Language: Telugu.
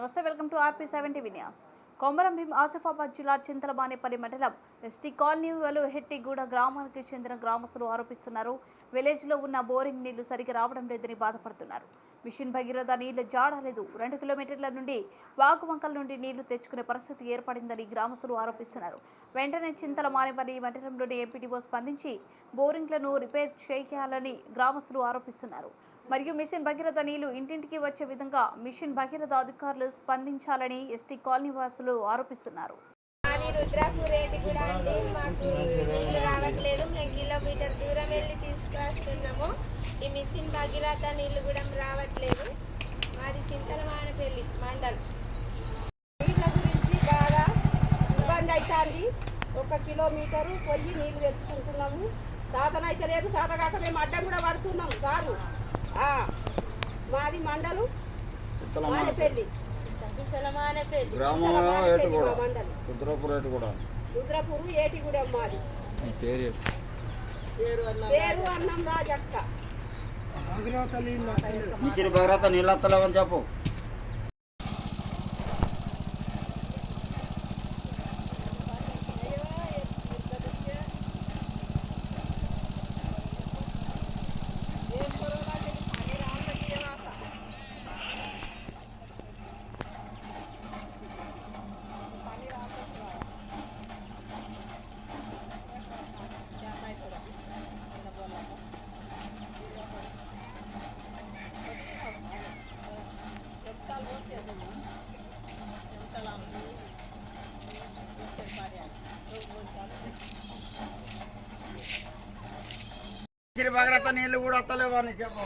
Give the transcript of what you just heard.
నమస్తే, welcome to RP7 TV news. Komaram Bheem Asifabad జిల్లా చింతలమానేపల్లి మండలం ఎస్టీ కాలనీ హెట్టిగూడ గ్రామానికి చెందిన గ్రామస్తులు ఆరోపిస్తున్నారు. విలేజ్ లో ఉన్న బోరింగ్ నీళ్లు సరిగా రావడం లేదని బాధపడుతున్నారు. మిషన్ భగీరథ నీళ్లు జాడలేదు. 2 కిలోమీటర్ల నుండి వాగువంకల నుండి నీళ్లు తెచ్చుకునే పరిస్థితి ఏర్పడిందని గ్రామస్తులు ఆరోపిస్తున్నారు. వెంటనే చింతలమానేపల్లి మండలంలోని ఎంపీడీఓ స్పందించి బోరింగ్లను రిపేర్ చేయాలని గ్రామస్తులు ఆరోపిస్తున్నారు. మరియు మిషన్ భగీరథ నీళ్లు ఇంటింటికి వచ్చే విధంగా మిషన్ భగీరథ అధికారులు స్పందించాలని ఎస్టీ కాలనీ వాసులు ఆరోపిస్తున్నారు. రుద్రాపూర్ కూడా అండి, మాకు నీళ్లు రావట్లేదు. మేము కిలోమీటర్ దూరం వెళ్ళి తీసుకొస్తున్నాము. ఈ మిషన్ భగీరథ నీళ్లు కూడా రావట్లేదు. మాది చింతలమానేపల్లి మండలం. నీళ్ళ గురించి బాగా ఇబ్బంది అవుతుంది. 1 కిలోమీటరు పోయి నీళ్లు తెచ్చుకుంటున్నాము. సాధనైతే లేదు. సాధగాక మేము అడ్డం కూడా పడుతున్నాము సారు. మాది మండలం మానేపల్లి రుద్రపూర్ ఏటిగూడెం మాది. పేరు అన్నం రాజక్క. మిషన్ భగీరథ నీళ్ళు వస్తలేవని చెప్పు. మిషన్ భగీరథ నీళ్ళు కూడా వస్తలేవని చెప్పు.